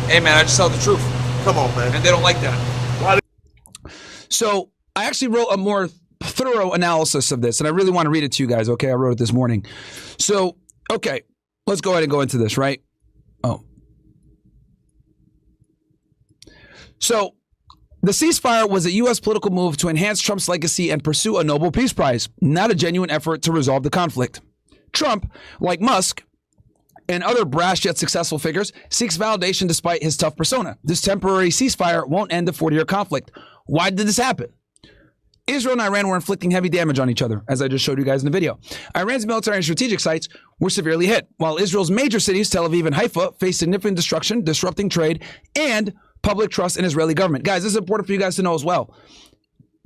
Hey, man, I just tell the truth. Come on, man. And they don't like that. So I actually wrote a more thorough analysis of this, and I really want to read it to you guys, okay? I wrote it this morning. So, okay, let's go ahead and go into this, right? Oh. So, the ceasefire was a U.S. political move to enhance Trump's legacy and pursue a Nobel Peace Prize, not a genuine effort to resolve the conflict. Trump, like Musk and other brash yet successful figures, seeks validation despite his tough persona. This temporary ceasefire won't end the 40-year conflict. Why did this happen? Israel and Iran were inflicting heavy damage on each other, as I just showed you guys in the video. Iran's military and strategic sites were severely hit, while Israel's major cities, Tel Aviv and Haifa, faced significant destruction, disrupting trade, and public trust in Israeli government. Guys, this is important for you guys to know as well.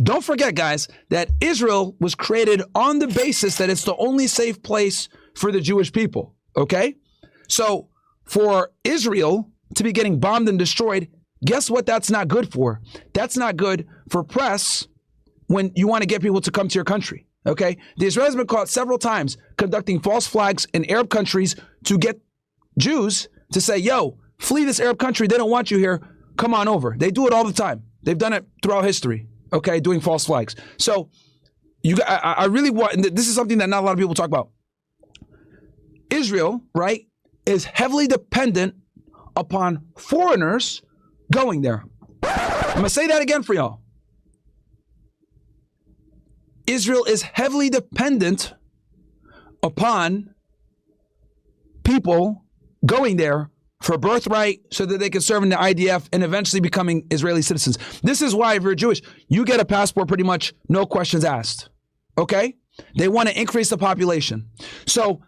Don't forget, guys, that Israel was created on the basis that it's the only safe place for the Jewish people, okay? So for Israel to be getting bombed and destroyed, guess what that's not good for? That's not good for press when you want to get people to come to your country, okay? The Israelis have been caught several times conducting false flags in Arab countries to get Jews to say, yo, flee this Arab country. They don't want you here. Come on over. They do it all the time. They've done it throughout history, okay, doing false flags. So I really want, this is something that not a lot of people talk about. Israel, right, is heavily dependent upon foreigners going there. I'm going to say that again for y'all. Israel is heavily dependent upon people going there for birthright so that they can serve in the IDF and eventually becoming Israeli citizens. This is why if you're Jewish, you get a passport pretty much no questions asked, okay? They want to increase the population. So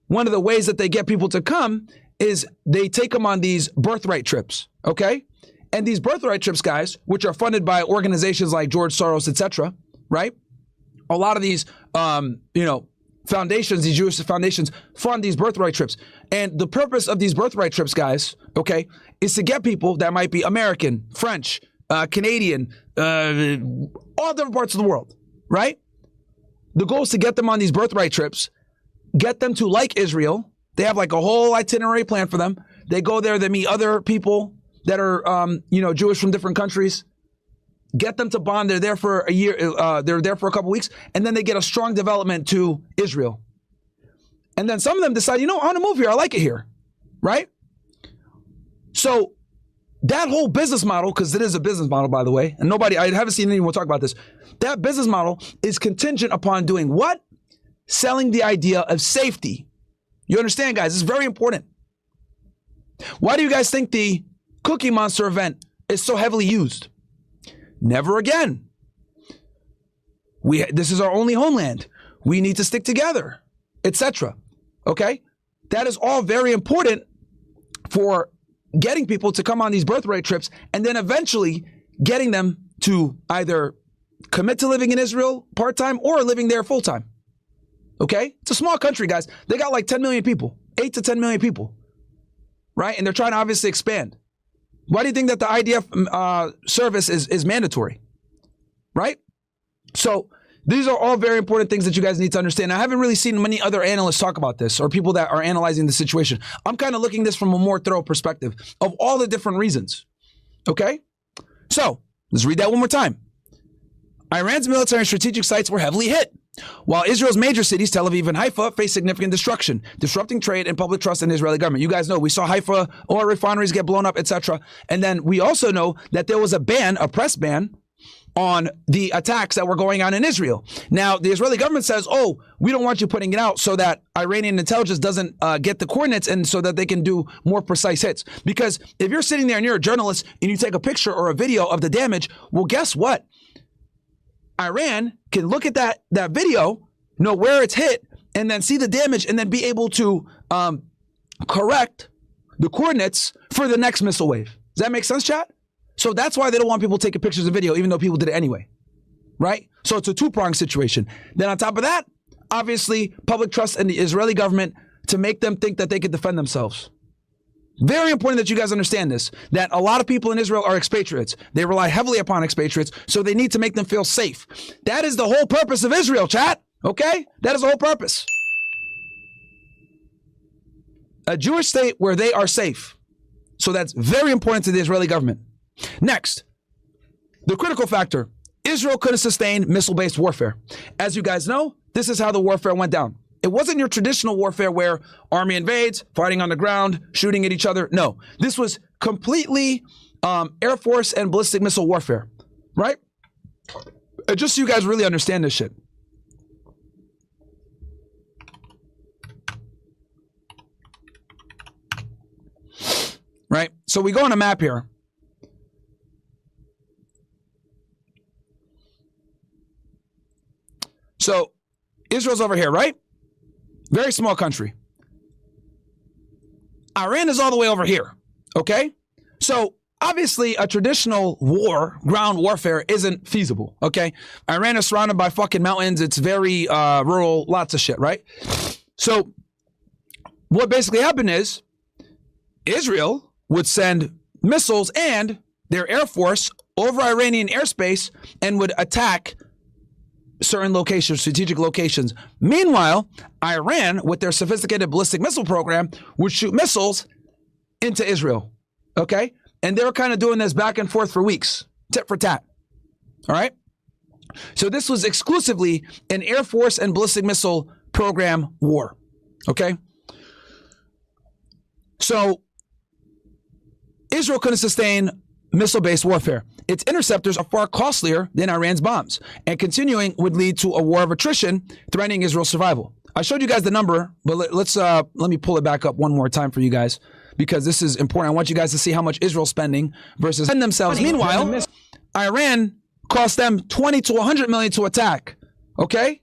one of the ways that they get people to come is they take them on these birthright trips, okay? And these birthright trips, guys, which are funded by organizations like George Soros, etc., right? A lot of these, foundations, these Jewish foundations fund these birthright trips. And the purpose of these birthright trips, guys, okay, is to get people that might be American, French, Canadian, all different parts of the world, right? The goal is to get them on these birthright trips, get them to like Israel. They have like a whole itinerary plan for them. They go there, they meet other people that are, Jewish from different countries. Get them to bond. They're there for a year. They're there for a couple weeks, and then they get a strong development to Israel. And then some of them decide, I want to move here. I like it here, right? So that whole business model, because it is a business model, by the way, and I haven't seen anyone talk about this. That business model is contingent upon doing what? Selling the idea of safety. You understand, guys? This is very important. Why do you guys think the Cookie Monster event is so heavily used? Never again. This is our only homeland. We need to stick together, etc. Okay? That is all very important for getting people to come on these birthright trips and then eventually getting them to either commit to living in Israel part-time or living there full-time. Okay? It's a small country, guys. They got like 10 million people, 8 to 10 million people, right? And they're trying to obviously expand. Why do you think that the IDF service is mandatory, right? So these are all very important things that you guys need to understand. I haven't really seen many other analysts talk about this or people that are analyzing the situation. I'm kind of looking at this from a more thorough perspective of all the different reasons, okay? So let's read that one more time. Iran's military and strategic sites were heavily hit, while Israel's major cities, Tel Aviv and Haifa, faced significant destruction, disrupting trade and public trust in the Israeli government. You guys know we saw Haifa oil refineries get blown up, etc. And then we also know that there was a press ban, on the attacks that were going on in Israel. Now, the Israeli government says, oh, we don't want you putting it out so that Iranian intelligence doesn't get the coordinates and so that they can do more precise hits. Because if you're sitting there and you're a journalist and you take a picture or a video of the damage, well, guess what? Iran can look at that video, know where it's hit, and then see the damage and then be able to correct the coordinates for the next missile wave. Does that make sense, chat? So that's why they don't want people taking pictures of video, even though people did it anyway, right? So it's a two-pronged situation. Then on top of that, obviously, public trust in the Israeli government to make them think that they can defend themselves. Very important that you guys understand this, that a lot of people in Israel are expatriates. They rely heavily upon expatriates, so they need to make them feel safe. That is the whole purpose of Israel, chat, okay? That is the whole purpose. A Jewish state where they are safe. So that's very important to the Israeli government. Next, the critical factor. Israel couldn't sustain missile-based warfare. As you guys know, this is how the warfare went down. It wasn't your traditional warfare where army invades, fighting on the ground, shooting at each other. No, this was completely Air Force and ballistic missile warfare, right? Just so you guys really understand this shit. Right? So we go on a map here. So Israel's over here, right? Very small country. Iran is all the way over here, okay? So obviously a traditional war, ground warfare, isn't feasible, okay? Iran is surrounded by fucking mountains. It's very rural, lots of shit, right? So what basically happened is Israel would send missiles and their air force over Iranian airspace and would attack certain locations, strategic locations. Meanwhile, Iran, with their sophisticated ballistic missile program, would shoot missiles into Israel. Okay? And they were kind of doing this back and forth for weeks, tit for tat. All right? So this was exclusively an Air Force and ballistic missile program war. Okay? So Israel couldn't sustain missile-based warfare. Its interceptors are far costlier than Iran's bombs, and continuing would lead to a war of attrition, threatening Israel's survival. I showed you guys the number, but let me pull it back up one more time for you guys, because this is important. I want you guys to see how much Israel's spending versus themselves. Meanwhile, Iran cost them 20 to 100 million to attack. Okay?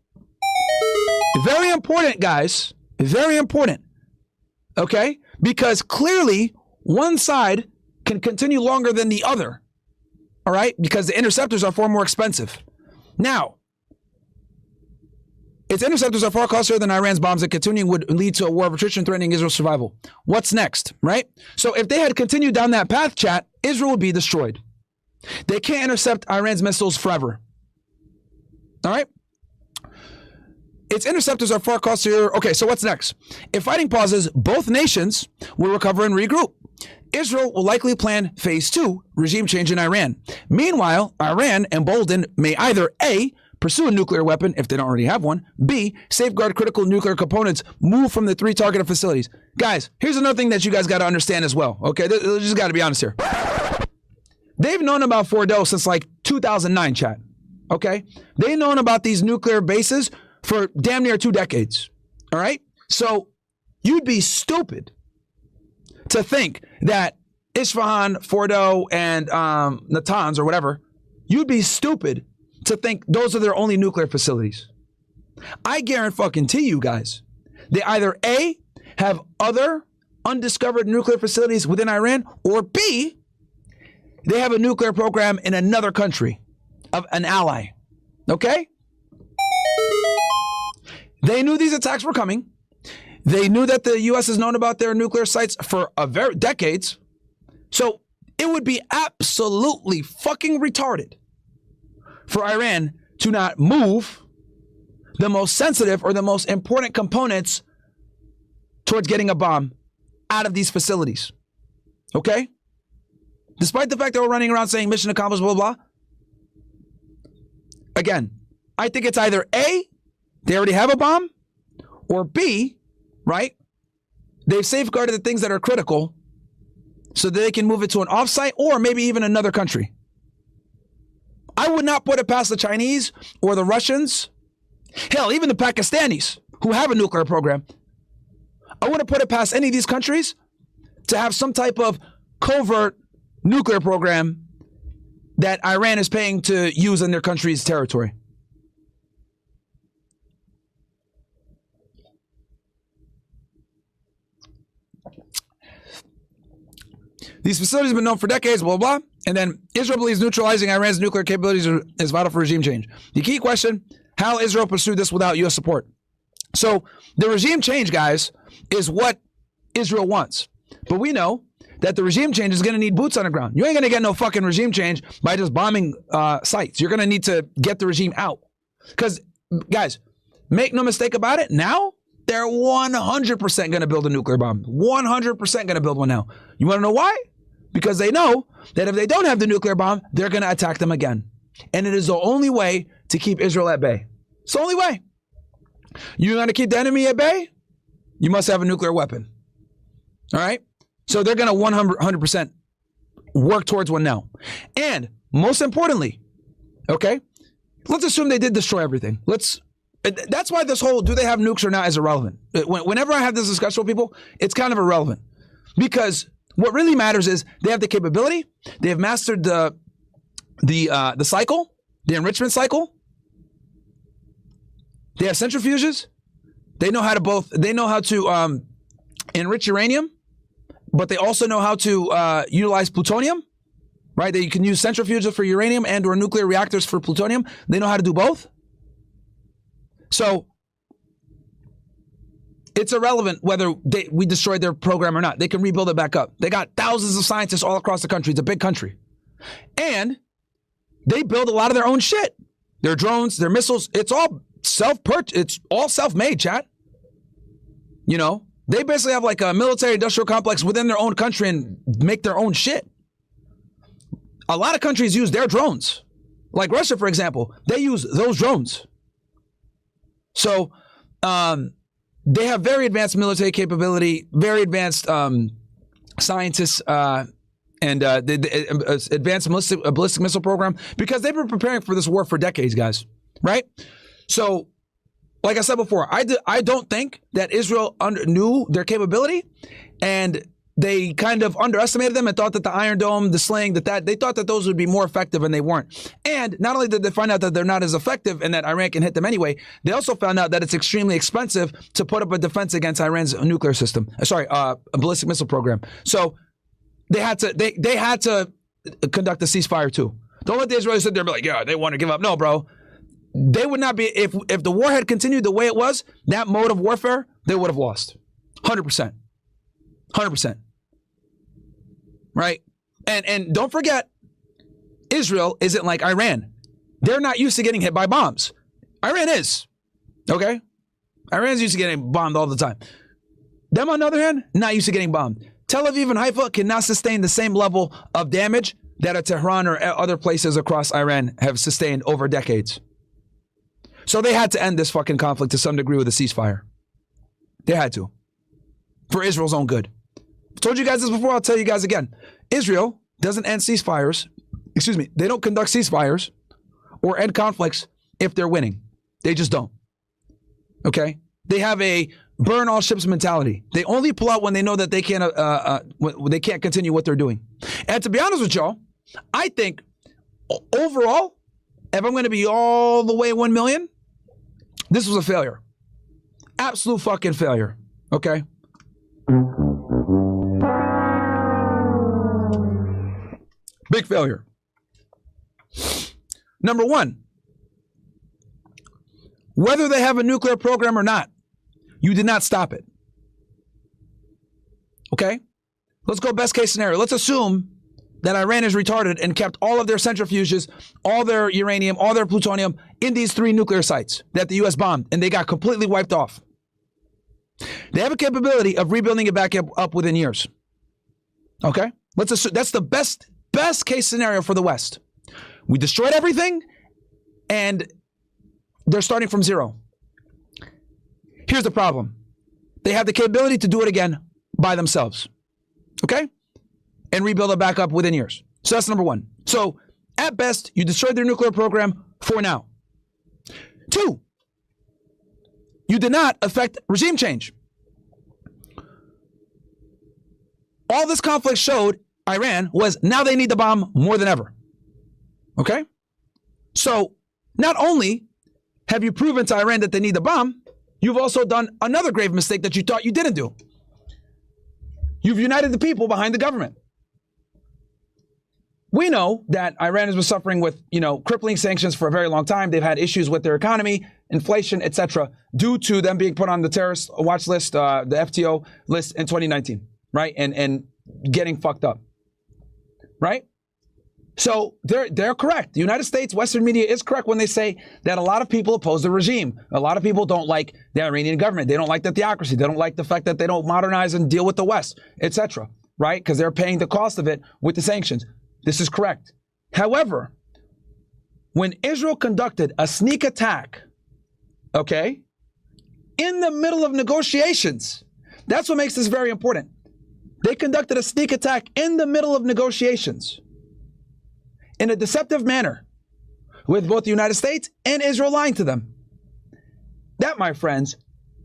Very important, guys. Very important. Okay? Because clearly one side can continue longer than the other. All right? Because the interceptors are far more expensive. Now, its interceptors are far costlier than Iran's bombs, and continuing would lead to a war of attrition threatening Israel's survival. What's next, right? So if they had continued down that path, chat, Israel would be destroyed. They can't intercept Iran's missiles forever. All right? Its interceptors are far costlier. Okay, so what's next? If fighting pauses, both nations will recover and regroup. Israel will likely plan phase 2, regime change in Iran. Meanwhile, Iran, emboldened, may either A, pursue a nuclear weapon if they don't already have one, B, safeguard critical nuclear components, move from the 3 targeted facilities. Guys, here's another thing that you guys got to understand as well, okay? Just got to be honest here. They've known about Fordo since like 2009, chat, okay? They've known about these nuclear bases for damn near 2 decades, all right? So you'd be stupid to think that Isfahan, Fordo, and Natanz or whatever, you'd be stupid to think those are their only nuclear facilities. I guarantee you guys, they either A, have other undiscovered nuclear facilities within Iran, or B, they have a nuclear program in another country, of an ally. Okay? They knew these attacks were coming. They knew that the U.S. has known about their nuclear sites for decades. So it would be absolutely fucking retarded for Iran to not move the most sensitive or the most important components towards getting a bomb out of these facilities. Okay? Despite the fact that we're running around saying mission accomplished, blah, blah, blah. Again, I think it's either A, they already have a bomb, or B, right? They've safeguarded the things that are critical so that they can move it to an offsite or maybe even another country. I would not put it past the Chinese or the Russians. Hell, even the Pakistanis who have a nuclear program. I wouldn't put it past any of these countries to have some type of covert nuclear program that Iran is paying to use in their country's territory. These facilities have been known for decades, blah, blah, blah. And then Israel believes neutralizing Iran's nuclear capabilities is vital for regime change. The key question, how Israel pursued this without U.S. support? So the regime change, guys, is what Israel wants. But we know that the regime change is going to need boots on the ground. You ain't going to get no fucking regime change by just bombing sites. You're going to need to get the regime out. Because, guys, make no mistake about it, now they're 100% going to build a nuclear bomb. 100% going to build one now. You want to know why? because they know that if they don't have the nuclear bomb, they're going to attack them again. And it is the only way to keep Israel at bay. It's the only way. You're going to keep the enemy at bay? You must have a nuclear weapon. All right? So they're going to 100% work towards one now. And most importantly, okay, let's assume they did destroy everything. That's why this whole do they have nukes or not is irrelevant. Whenever I have this discussion with people, it's kind of irrelevant. Because what really matters is they have the capability, they have mastered the cycle, the enrichment cycle. They have centrifuges. They know how to enrich uranium, but they also know how to utilize plutonium, right? That you can use centrifuges for uranium and or nuclear reactors for plutonium. They know how to do both. So it's irrelevant whether we destroyed their program or not. They can rebuild it back up. They got thousands of scientists all across the country. It's a big country. And they build a lot of their own shit. Their drones, their missiles, it's all self-made, chat. You know, they basically have like a military industrial complex within their own country and make their own shit. A lot of countries use their drones. Like Russia, for example, they use those drones. So they have very advanced military capability, very advanced scientists, and the advanced ballistic missile program, because they've been preparing for this war for decades, guys, right? So, like I said before, I don't think that Israel knew their capability, and they kind of underestimated them and thought that the Iron Dome, the sling, they thought that those would be more effective, and they weren't. And not only did they find out that they're not as effective and that Iran can hit them anyway, they also found out that it's extremely expensive to put up a defense against Iran's nuclear system. A ballistic missile program. So they had to conduct a ceasefire too. Don't let the Israelis sit there and be like, yeah, they want to give up. No, bro. They would not be, if the war had continued the way it was, that mode of warfare, they would have lost. 100%. 100%. Right? And don't forget, Israel isn't like Iran. They're not used to getting hit by bombs. Iran is. Okay? Iran's used to getting bombed all the time. Them, on the other hand, not used to getting bombed. Tel Aviv and Haifa cannot sustain the same level of damage that a Tehran or other places across Iran have sustained over decades. So they had to end this fucking conflict to some degree with a ceasefire. They had to. For Israel's own good. I've told you guys this before, I'll tell you guys again. Israel doesn't end ceasefires. Excuse me. They don't conduct ceasefires or end conflicts if they're winning. They just don't. Okay? They have a burn all ships mentality. They only pull out when they know that they can't continue what they're doing. And to be honest with y'all, I think overall, if I'm going to be all the way 1 million, this was a failure. Absolute fucking failure. Okay? Big failure. Number one, whether they have a nuclear program or not, you did not stop it. Okay? Let's go best case scenario. Let's assume that Iran is retarded and kept all of their centrifuges, all their uranium, all their plutonium in these 3 nuclear sites that the U.S. bombed, and they got completely wiped off. They have a capability of rebuilding it back up within years. Okay? Let's assume that's the best case scenario for the West. We destroyed everything, and they're starting from zero. Here's the problem. They have the capability to do it again by themselves. Okay? And rebuild it back up within years. So that's number one. So at best, you destroyed their nuclear program for now. 2, you did not affect regime change. All this conflict showed Iran was now they need the bomb more than ever. Okay? So not only have you proven to Iran that they need the bomb, you've also done another grave mistake that you thought you didn't do. You've united the people behind the government. We know that Iran has been suffering with, crippling sanctions for a very long time. They've had issues with their economy, inflation, etc., due to them being put on the terrorist watch list, the FTO list in 2019, right? And getting fucked up, right? So they're correct. The United States, Western media is correct when they say that a lot of people oppose the regime. A lot of people don't like the Iranian government. They don't like the theocracy. They don't like the fact that they don't modernize and deal with the West, etc. right? Because they're paying the cost of it with the sanctions. This is correct. However, when Israel conducted a sneak attack, okay, in the middle of negotiations, that's what makes this very important. They conducted a sneak attack in the middle of negotiations in a deceptive manner with both the United States and Israel lying to them. That, my friends,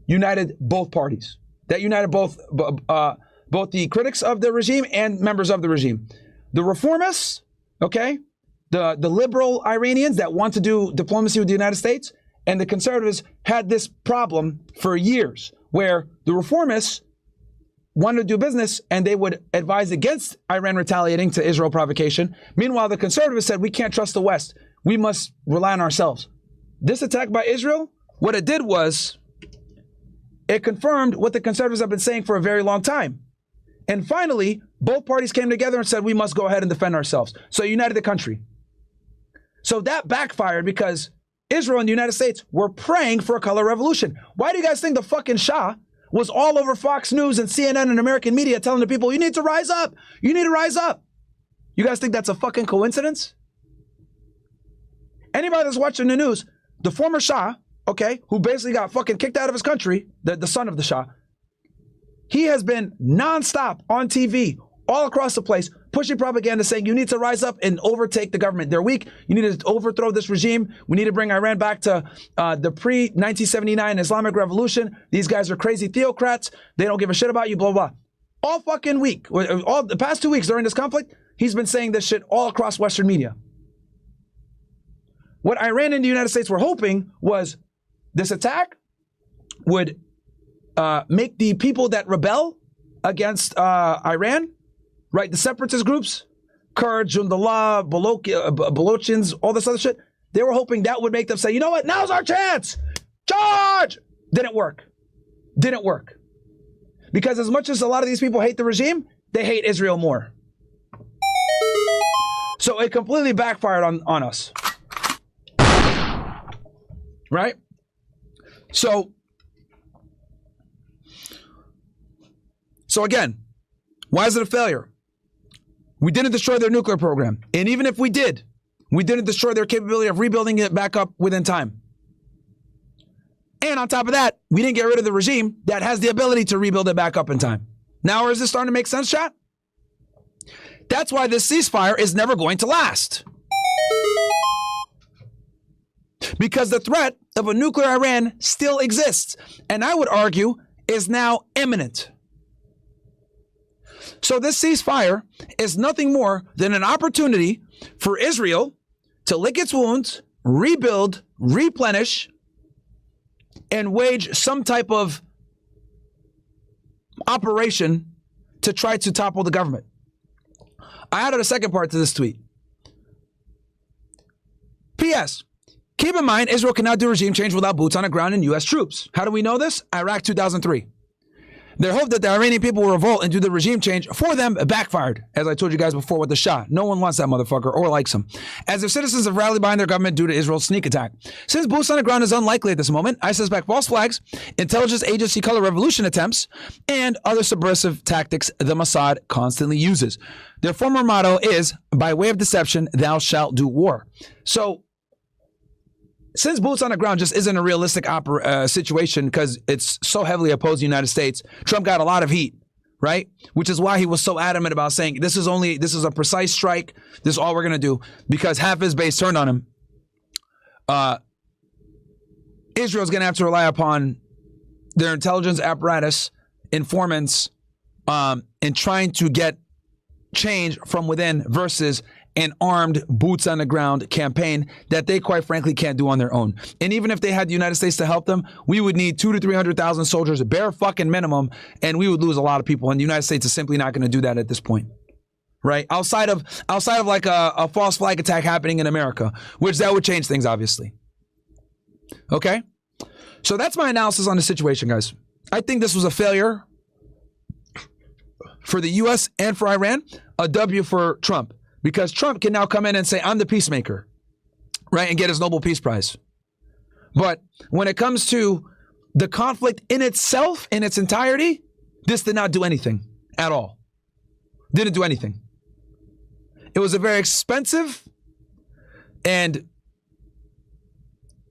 united both parties. That united both the critics of the regime and members of the regime. The reformists, okay, the liberal Iranians that want to do diplomacy with the United States, and the conservatives had this problem for years, where the reformists wanted to do business and they would advise against Iran retaliating to Israel provocation. Meanwhile, the conservatives said, we can't trust the West. We must rely on ourselves. This attack by Israel, what it did was, it confirmed what the conservatives have been saying for a very long time. And finally, both parties came together and said, we must go ahead and defend ourselves. So united the country. So that backfired because Israel and the United States were praying for a color revolution. Why do you guys think the fucking Shah was all over Fox News and CNN and American media telling the people, you need to rise up. You need to rise up. You guys think that's a fucking coincidence? Anybody that's watching the news, the former Shah, okay, who basically got fucking kicked out of his country, the son of the Shah, he has been nonstop on TV all across the place, pushing propaganda saying you need to rise up and overtake the government. They're weak. You need to overthrow this regime. We need to bring Iran back to the pre-1979 Islamic Revolution. These guys are crazy theocrats. They don't give a shit about you, blah, blah. All fucking week, all the past 2 weeks during this conflict, he's been saying this shit all across Western media. What Iran and the United States were hoping was this attack would make the people that rebel against Iran, right, the separatist groups, Kurds, Jundallah, Balochins, all this other shit, they were hoping that would make them say, you know what, now's our chance, charge! Didn't work. Didn't work. Because as much as a lot of these people hate the regime, they hate Israel more. So it completely backfired on us. Right? So again, why is it a failure? We didn't destroy their nuclear program. And even if we did, we didn't destroy their capability of rebuilding it back up within time. And on top of that, we didn't get rid of the regime that has the ability to rebuild it back up in time. Now, is this starting to make sense, chat? That's why this ceasefire is never going to last. Because the threat of a nuclear Iran still exists, and I would argue is now imminent. So this ceasefire is nothing more than an opportunity for Israel to lick its wounds, rebuild, replenish, and wage some type of operation to try to topple the government. I added a second part to this tweet. P.S. Keep in mind, Israel cannot do regime change without boots on the ground and U.S. troops. How do we know this? Iraq 2003. Their hope that the Iranian people will revolt and do the regime change for them backfired, as I told you guys before with the Shah. No one wants that motherfucker or likes him. As their citizens have rallied behind their government due to Israel's sneak attack. Since boots on the ground is unlikely at this moment, I suspect false flags, intelligence agency color revolution attempts, and other subversive tactics the Mossad constantly uses. Their former motto is, by way of deception, thou shalt do war. So, since boots on the ground just isn't a realistic situation because it's so heavily opposed to the United States, Trump got a lot of heat, right? Which is why he was so adamant about saying this is a precise strike. This is all we're going to do, because half his base turned on him. Israel's going to have to rely upon their intelligence apparatus, informants, in trying to get change from within versus an armed boots on the ground campaign that they quite frankly can't do on their own. And even if they had the United States to help them, we would need 200,000 to 300,000 soldiers, bare fucking minimum, and we would lose a lot of people. And the United States is simply not going to do that at this point, right? Outside of like a false flag attack happening in America, which that would change things, obviously. Okay, so that's my analysis on the situation, guys. I think this was a failure for the U.S. and for Iran, a W for Trump. Because Trump can now come in and say, I'm the peacemaker, right? And get his Nobel Peace Prize. But when it comes to the conflict in itself, in its entirety, this did not do anything at all. Didn't do anything. It was a very expensive and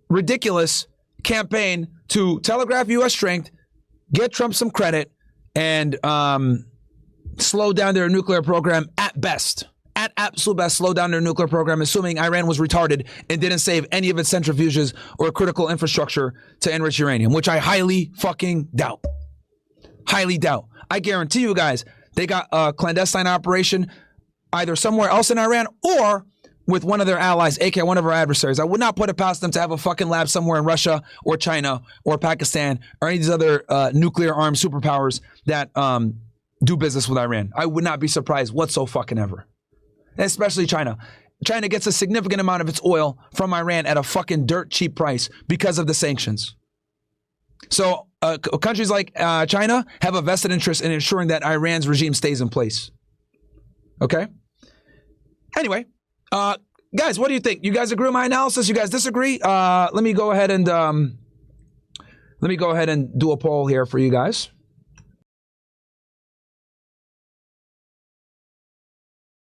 ridiculous campaign to telegraph U.S. strength, get Trump some credit, and slow down their nuclear program at best. At absolute best, slow down their nuclear program, assuming Iran was retarded and didn't save any of its centrifuges or critical infrastructure to enrich uranium, which I highly fucking doubt. Highly doubt. I guarantee you guys, they got a clandestine operation either somewhere else in Iran or with one of their allies, aka one of our adversaries. I would not put it past them to have a fucking lab somewhere in Russia or China or Pakistan or any of these other nuclear armed superpowers that do business with Iran. I would not be surprised whatsoever. Especially China. China gets a significant amount of its oil from Iran at a fucking dirt cheap price because of the sanctions. So countries like China have a vested interest in ensuring that Iran's regime stays in place. Okay? Anyway, guys, what do you think? You guys agree with my analysis? You guys disagree? Let me go ahead and do a poll here for you guys.